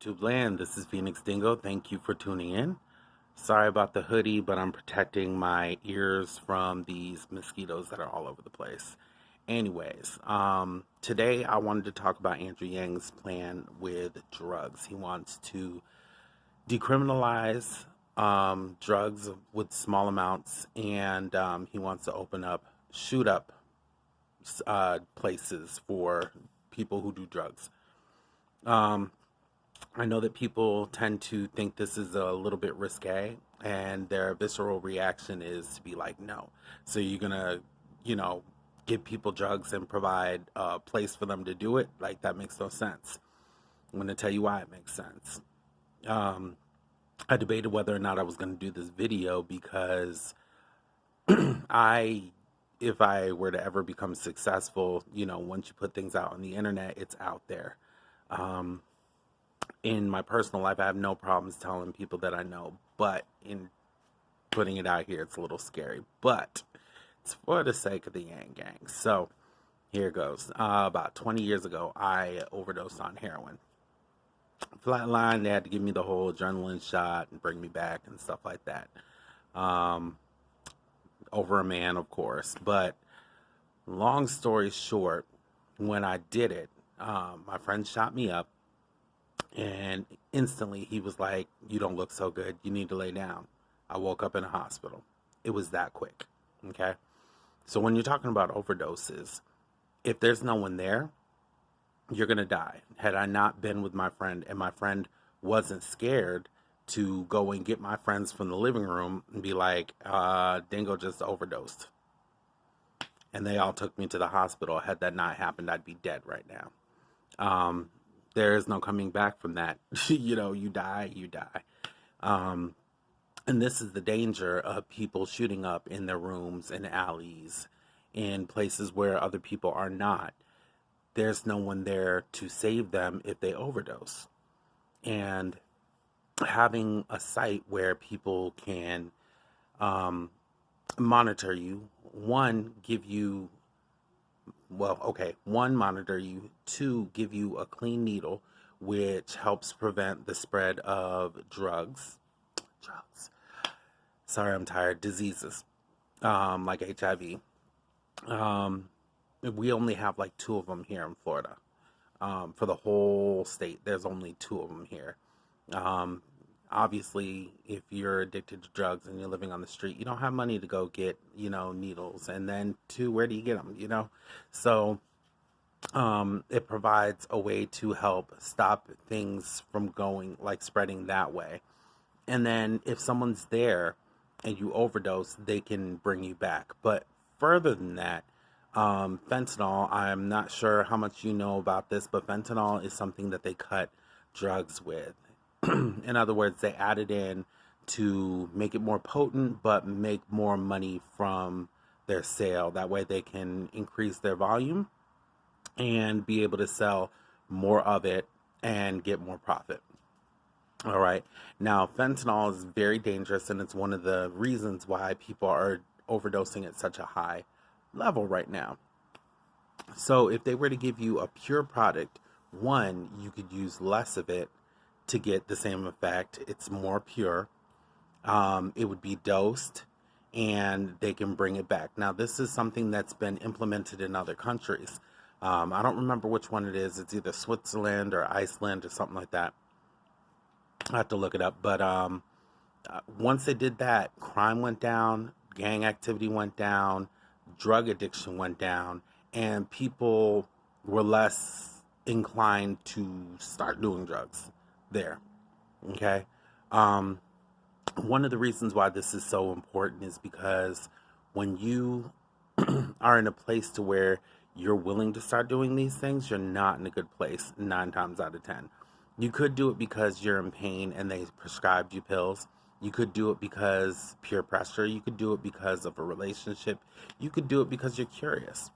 YouTube land. This is Phoenix Dingo. Thank you for tuning in. Sorry about the hoodie, but I'm protecting my ears from these mosquitoes that are all over the place. Anyways, today I wanted to talk about Andrew Yang's plan with drugs. He wants to decriminalize drugs with small amounts, and he wants to shoot up places for people who do drugs. Um, I know that people tend to think this is a little bit risque, and their visceral reaction is to be like, no. So you're gonna, you know, give people drugs and provide a place for them to do it? Like, that makes no sense. I'm gonna tell you why it makes sense. Um, I debated whether or not I was gonna do this video because I, if I were to ever become successful, once you put things out on the internet, it's out there. Um, in my personal life, I have no problems telling people that I know, but in putting it out here, it's a little scary. But it's for the sake of the Yang Gang. So here goes. About 20 years ago, I overdosed on heroin. Flatline, they had to give me the whole adrenaline shot and bring me back and stuff like that. Um, Over a man, of course. But long story short, when I did it, my friend shot me up. And instantly he was like, "You don't look so good. You need to lay down." I woke up in a hospital. It was that quick. Okay. So when you're talking about overdoses, if there's no one there, you're going to die. Had I not been with my friend and my friend wasn't scared to go and get my friends from the living room and be like, Dingo just overdosed. And they all took me to the hospital. Had that not happened, I'd be dead right now. Um, there is no coming back from that. You die, you die. Um, and this is the danger of people shooting up in their rooms and alleys, in places where other people are not. There's no one there to save them if they overdose. And having a site where people can um, monitor you, one, monitor you, two, give you a clean needle, which helps prevent the spread of drugs. Sorry, I'm tired. Diseases, like HIV. We only have like two of them here in Florida. For the whole state, there's only two of them here. Um, Obviously, if you're addicted to drugs and you're living on the street, you don't have money to go get, needles. And then two, where do you get them? So it provides a way to help stop things from going, like, spreading that way. And then if someone's there and you overdose, they can bring you back. But further than that, fentanyl, I'm not sure how much you know about this, but fentanyl is something that they cut drugs with. In other words, they add it in to make it more potent, but make more money from their sale. That way they can increase their volume and be able to sell more of it and get more profit. All right. Now, fentanyl is very dangerous, and it's one of the reasons why people are overdosing at such a high level right now. So, if they were to give you a pure product, one, you could use less of it to get the same effect. It's more pure. It would be dosed, and they can bring it back. Now, this is something that's been implemented in other countries. I don't remember which one it is. It's either Switzerland or Iceland or something like that. I have to look it up. But once they did that, crime went down, gang activity went down, drug addiction went down, and people were less inclined to start doing drugs there. Okay. Um, One of the reasons why this is so important is because when you are in a place to where you're willing to start doing these things, you're not in a good place 9 times out of 10. You could do it because you're in pain and they prescribed you pills. You could do it because peer pressure. You could do it because of a relationship. You could do it because you're curious.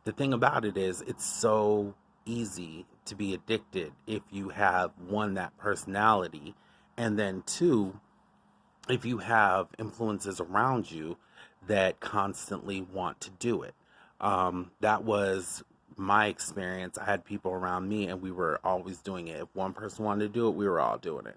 The thing about it is, it's so easy to be addicted if you have, one, that personality, and then two, if you have influences around you that constantly want to do it. That was my experience, I had people around me and we were always doing it. If one person wanted to do it, we were all doing it.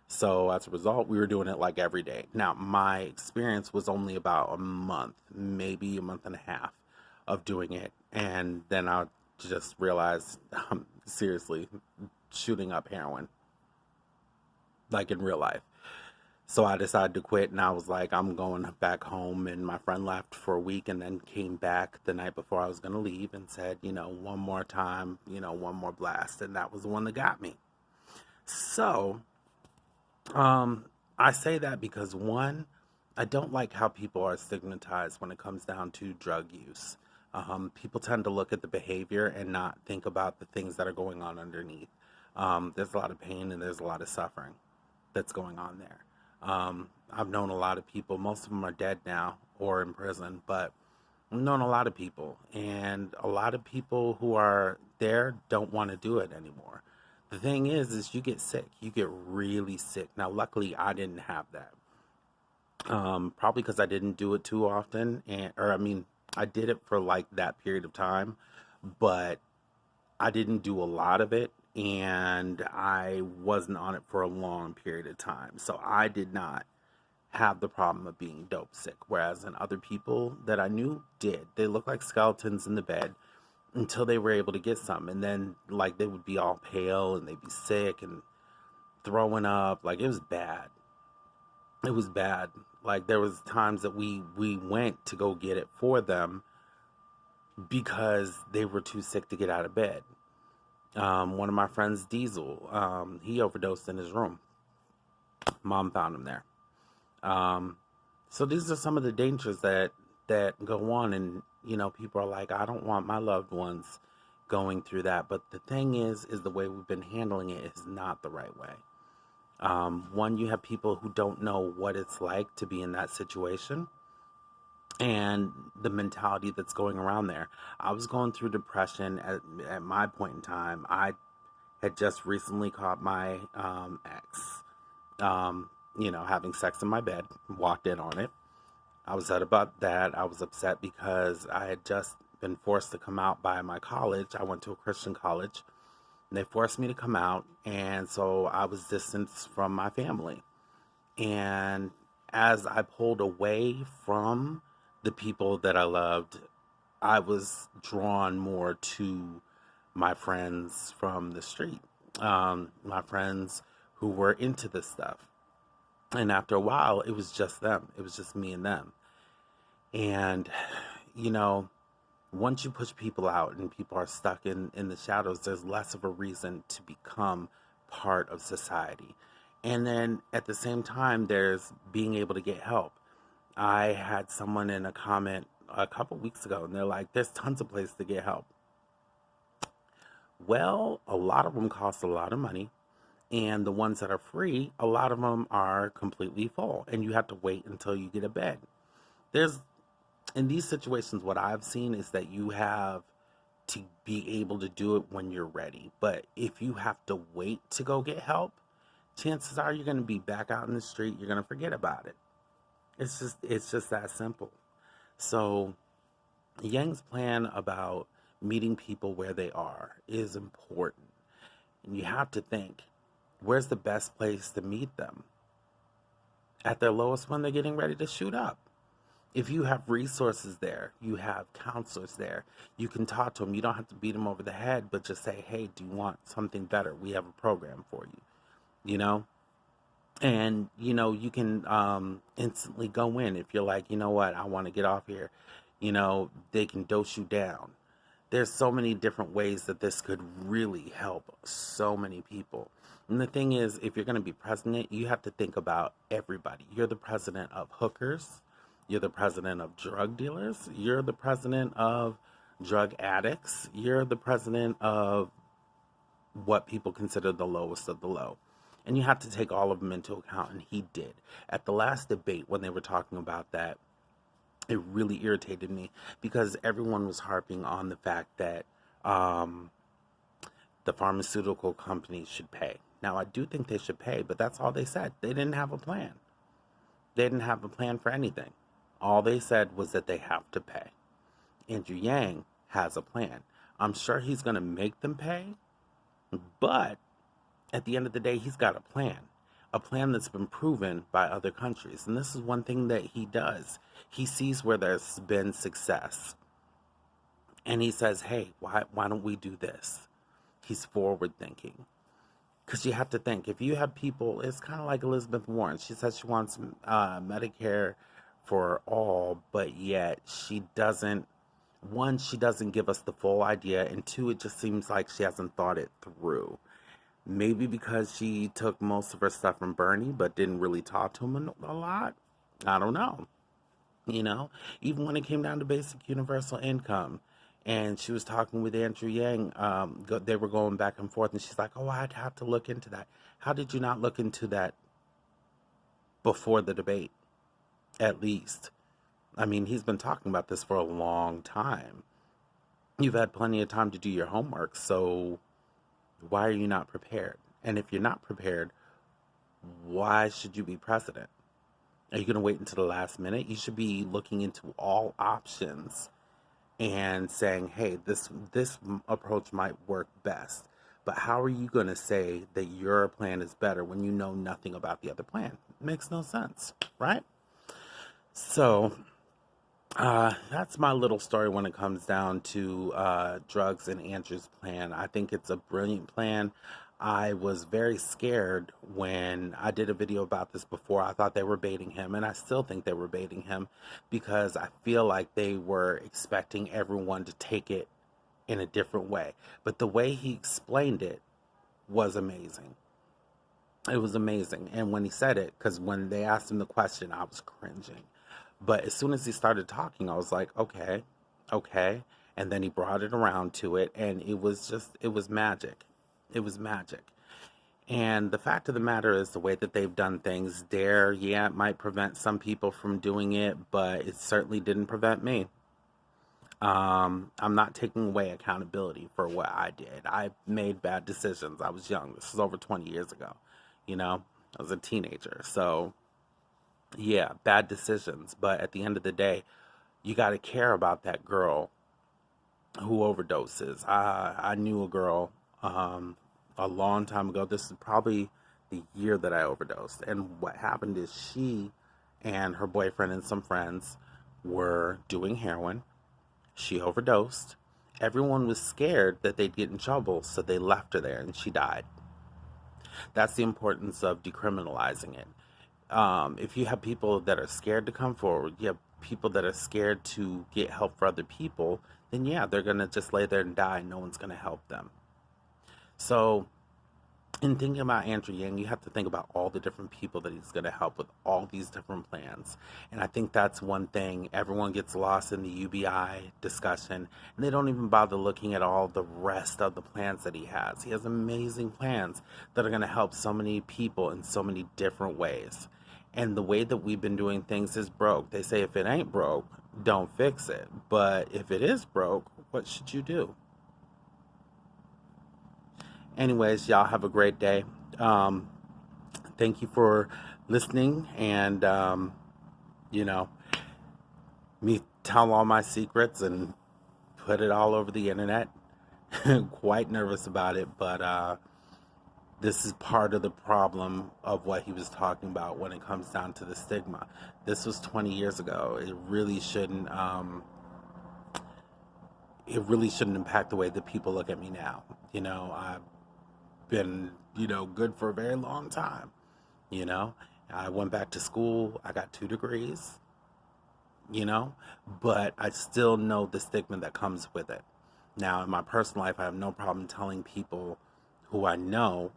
So as a result, we were doing it like every day. Now, my experience was only about a month, maybe a month and a half of doing it. And then I just realized, seriously, shooting up heroin, like in real life. So I decided to quit and I was like, I'm going back home. And my friend left for a week and then came back the night before I was going to leave and said, one more time, one more blast. And that was the one that got me. So I say that because one, I don't like how people are stigmatized when it comes down to drug use. People tend to look at the behavior and not think about the things that are going on underneath. There's a lot of pain and there's a lot of suffering that's going on there. I've known a lot of people, most of them are dead now or in prison, but I've known a lot of people, and a lot of people who are there don't want to do it anymore. The thing is you get sick. You get really sick. Now, luckily, I didn't have that. Probably because I didn't do it too often, or I mean, I did it for like that period of time, but I didn't do a lot of it, and I wasn't on it for a long period of time. So I did not have the problem of being dope sick, whereas in other people that I knew did. They looked like skeletons in the bed until they were able to get some, and then like they would be all pale and they'd be sick and throwing up. Like it was bad. It was bad. Like there was times that we went to go get it for them because they were too sick to get out of bed. One of my friends, Diesel, he overdosed in his room. Mom found him there. Um, so these are some of the dangers that go on, and people are like, I don't want my loved ones going through that. But the thing is the way we've been handling it is not the right way. One, you have people who don't know what it's like to be in that situation and the mentality that's going around there. I was going through depression at my point in time. I had just recently caught my ex, having sex in my bed, walked in on it. I was upset about that. I was upset because I had just been forced to come out by my college. I went to a Christian college, and they forced me to come out, and so I was distanced from my family. And as I pulled away from the people that I loved, I was drawn more to my friends from the street, my friends who were into this stuff. And after a while, it was just them. It was just me and them. And, you know, once you push people out and people are stuck in the shadows, there's less of a reason to become part of society. And then at the same time, there's being able to get help. I had someone in a comment a couple weeks ago, and they're like, there's tons of places to get help. Well, a lot of them cost a lot of money. And the ones that are free, a lot of them are completely full. And you have to wait until you get a bed. There's, in these situations, what I've seen is that you have to be able to do it when you're ready. But if you have to wait to go get help, chances are you're going to be back out in the street. You're going to forget about it. It's just that simple. So Yang's plan about meeting people where they are is important. And you have to think, where's the best place to meet them? At their lowest when they're getting ready to shoot up. If you have resources there, you have counselors there, you can talk to them. You don't have to beat them over the head, but just say, hey, do you want something better? We have a program for you, you know? And, you can instantly go in. If you're like, you know what, I want to get off here, they can dose you down. There's so many different ways that this could really help so many people. And the thing is, if you're going to be president, you have to think about everybody. You're the president of hookers. You're the president of drug dealers. You're the president of drug addicts. You're the president of what people consider the lowest of the low. And you have to take all of them into account, and he did. At the last debate, when they were talking about that, it really irritated me because everyone was harping on the fact that the pharmaceutical companies should pay. Now, I do think they should pay, but that's all they said. They didn't have a plan. They didn't have a plan for anything. All they said was that they have to pay. Andrew Yang has a plan. I'm sure he's going to make them pay, but at the end of the day, he's got a plan that's been proven by other countries. And this is one thing that he does. He sees where there's been success and he says, hey, why don't we do this? He's forward thinking. Because you have to think, if you have people, it's kind of like Elizabeth Warren. She says she wants Medicare for all, but yet she doesn't, one, she doesn't give us the full idea, and two, it just seems like she hasn't thought it through. Maybe because she took most of her stuff from Bernie, but didn't really talk to him a lot. I don't know. You know, even when it came down to basic universal income, and she was talking with Andrew Yang, they were going back and forth, and she's like, "Oh, I'd have to look into that." How did you not look into that before the debate, at least? I mean, he's been talking about this for a long time. You've had plenty of time to do your homework, so why are you not prepared? And if you're not prepared, why should you be president? Are you going to wait until the last minute? You should be looking into all options and saying, "Hey, this approach might work best." But how are you going to say that your plan is better when you know nothing about the other plan? It makes no sense, right? So, that's my little story when it comes down to drugs and Andrew's plan. I think it's a brilliant plan. I was very scared when I did a video about this before. I thought they were baiting him, and I still think they were baiting him because I feel like they were expecting everyone to take it in a different way. But the way he explained it was amazing. It was amazing. And when he said it, because when they asked him the question, I was cringing. But as soon as he started talking, I was like, okay, okay. And then he brought it around to it, and it was magic. It was magic. And the fact of the matter is, the way that they've done things, DARE, yeah, it might prevent some people from doing it, but it certainly didn't prevent me. I'm not taking away accountability for what I did. I made bad decisions. I was young. This was over 20 years ago. You know, I was a teenager. So, yeah, bad decisions. But at the end of the day, you got to care about that girl who overdoses. I knew a girl a long time ago. This is probably the year that I overdosed. And what happened is she and her boyfriend and some friends were doing heroin. She overdosed. Everyone was scared that they'd get in trouble, so they left her there and she died. That's the importance of decriminalizing it. If you have people that are scared to come forward, you have people that are scared to get help for other people, then yeah, they're going to just lay there and die and no one's going to help them. So in thinking about Andrew Yang, you have to think about all the different people that he's going to help with all these different plans. And I think that's one thing. Everyone gets lost in the UBI discussion, and they don't even bother looking at all the rest of the plans that he has. He has amazing plans that are going to help so many people in so many different ways. And the way that we've been doing things is broke. They say if it ain't broke, don't fix it. But if it is broke, what should you do? Anyways, y'all have a great day. Um, Thank you for listening and, you know, me tell all my secrets and put it all over the internet. Quite nervous about it, but this is part of the problem of what he was talking about when it comes down to the stigma. This was 20 years ago. It really shouldn't impact the way that people look at me now. You know, I've been, good for a very long time. You know, I went back to school, I got 2 degrees, you know, but I still know the stigma that comes with it. Now, in my personal life, I have no problem telling people who I know.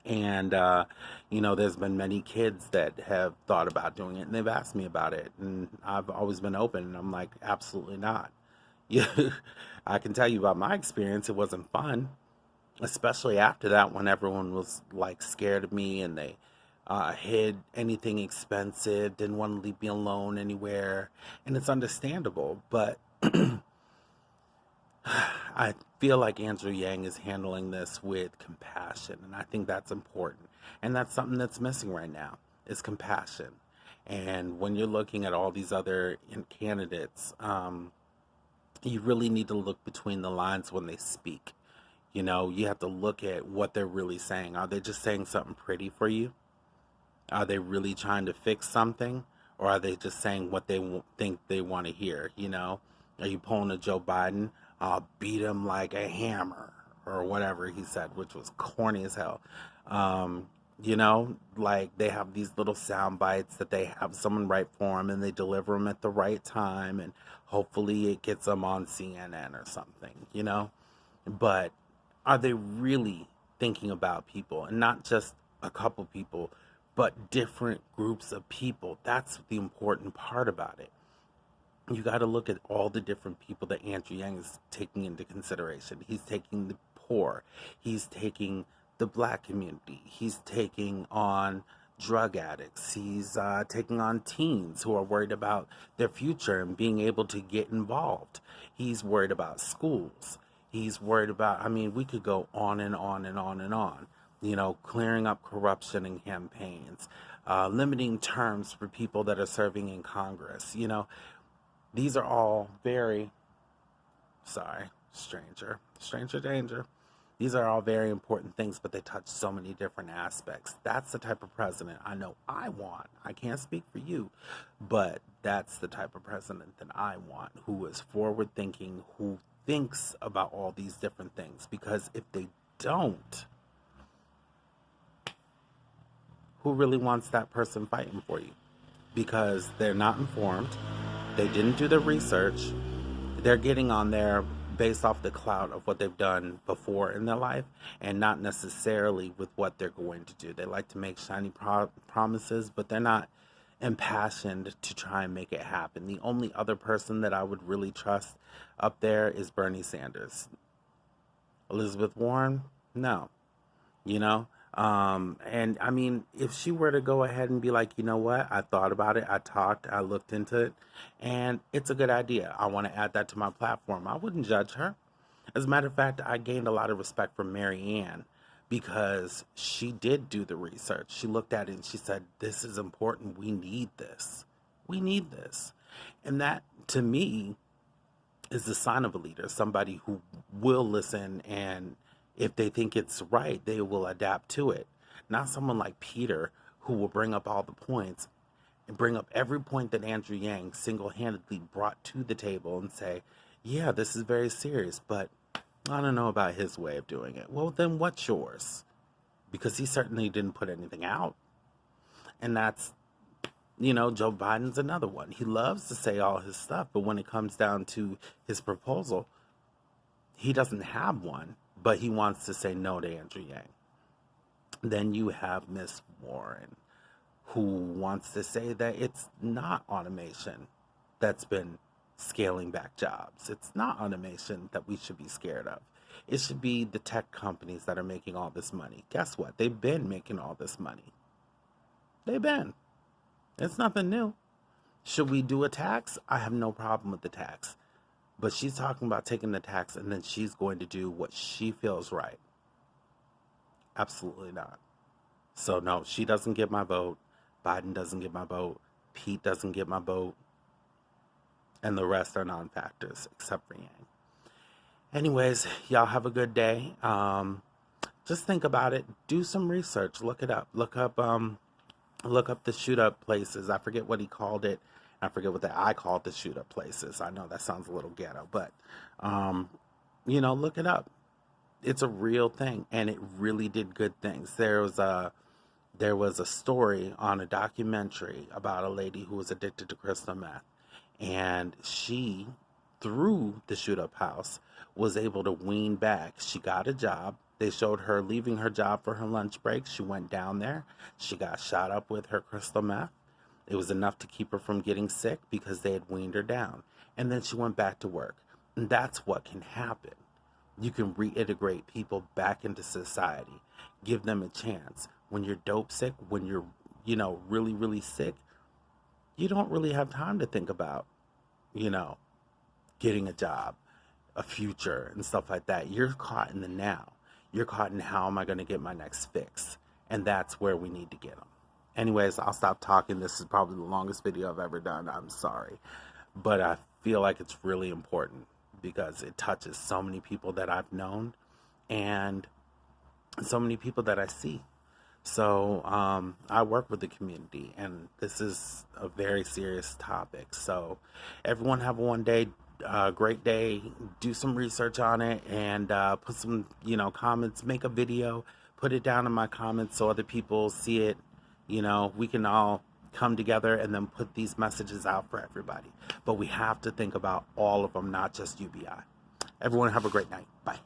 And, there's been many kids that have thought about doing it and they've asked me about it. And I've always been open and I'm like, absolutely not. Yeah, I can tell you about my experience. It wasn't fun, especially after that when everyone was like scared of me and they hid anything expensive, didn't want to leave me alone anywhere. And it's understandable, but I feel like Andrew Yang is handling this with compassion, and I think that's important. And that's something that's missing right now is compassion. And when you're looking at all these other candidates, You really need to look between the lines when they speak. You know, you have to look at what they're really saying. Are they just saying something pretty for you? Are they really trying to fix something? Or are they just saying what they think they want to hear? You know, are you pulling a Joe Biden? I'll beat him like a hammer or whatever he said, which was corny as hell. Um, you know, like they have these little sound bites that they have someone write for them and they deliver them at the right time and hopefully it gets them on CNN or something, you know? But are they really thinking about people and not just a couple people, but different groups of people? That's the important part about it. You got to look at all the different people that Andrew Yang is taking into consideration. He's taking the poor, he's taking the black community, he's taking on drug addicts, he's taking on teens who are worried about their future and being able to get involved. He's worried about schools. He's worried about, I mean, we could go on and on and on and on. You know, clearing up corruption in campaigns, limiting terms for people that are serving in Congress. You know, these are all very, sorry, stranger danger. These are all very important things, but they touch so many different aspects. That's the type of president I know I want. I can't speak for you, but that's the type of president that I want, who is forward thinking, who thinks about all these different things. Because if they don't, who really wants that person fighting for you? Because they're not informed, they didn't do the research, they're getting on there based off the clout of what they've done before in their life and not necessarily with what they're going to do. They like to make shiny promises, but they're not impassioned to try and make it happen. The only other person that I would really trust up there is Bernie Sanders. Elizabeth Warren, no. You know, and I mean, if she were to go ahead and be like, you know what, I thought about it, I talked, I looked into it, and it's a good idea, I want to add that to my platform, I wouldn't judge her. As a matter of fact, I gained a lot of respect from Marianne because she did do the research. She looked at it and she said, this is important, we need this, we need this. And that, to me, is the sign of a leader, somebody who will listen, and if they think it's right, they will adapt to it. Not someone like Peter who will bring up all the points and bring up every point that Andrew Yang single handedly brought to the table and say, yeah, this is very serious, but I don't know about his way of doing it. Well, then what's yours? Because he certainly didn't put anything out. And that's, you know, Joe Biden's another one. He loves to say all his stuff, but when it comes down to his proposal, he doesn't have one, but he wants to say no to Andrew Yang. Then you have Miss Warren, who wants to say that it's not automation that's been scaling back jobs. It's not automation that we should be scared of. It should be the tech companies that are making all this money. Guess what? They've been making all this money. They've been. It's nothing new. Should we do a tax? I have no problem with the tax. But she's talking about taking the tax and then she's going to do what she feels right. Absolutely not. So, no, she doesn't get my vote. Biden doesn't get my vote. Pete doesn't get my vote. And the rest are non factors, except for Yang. Anyways, y'all have a good day. Just think about it. Do some research. Look it up. Look up the shoot up places. I forget what he called it. I forget what I called the shoot up places. I know that sounds a little ghetto, but um, you know, look it up. It's a real thing, and it really did good things. There was a story on a documentary about a lady who was addicted to crystal meth, and she, through the shoot up house, was able to wean back. She got a job. They showed her leaving her job for her lunch break. She went down there. She got shot up with her crystal meth. It was enough to keep her from getting sick because they had weaned her down. And then she went back to work. And that's what can happen. You can reintegrate people back into society. Give them a chance. When you're dope sick, when you're, really, really sick, you don't really have time to think about, you know, getting a job, a future, and stuff like that. You're caught in the now. You're caught in how am I going to get my next fix? And that's where we need to get them. Anyways, I'll stop talking. This is probably the longest video I've ever done. I'm sorry. But I feel like it's really important. because it touches so many people that I've known and so many people that I see. So I work with the community, and this is a very serious topic. So everyone have a great day. Do some research on it, and put some, comments. Make a video, put it down in my comments so other people see it. We can all come together and then put these messages out for everybody. But we have to think about all of them, not just UBI. Everyone have a great night. Bye.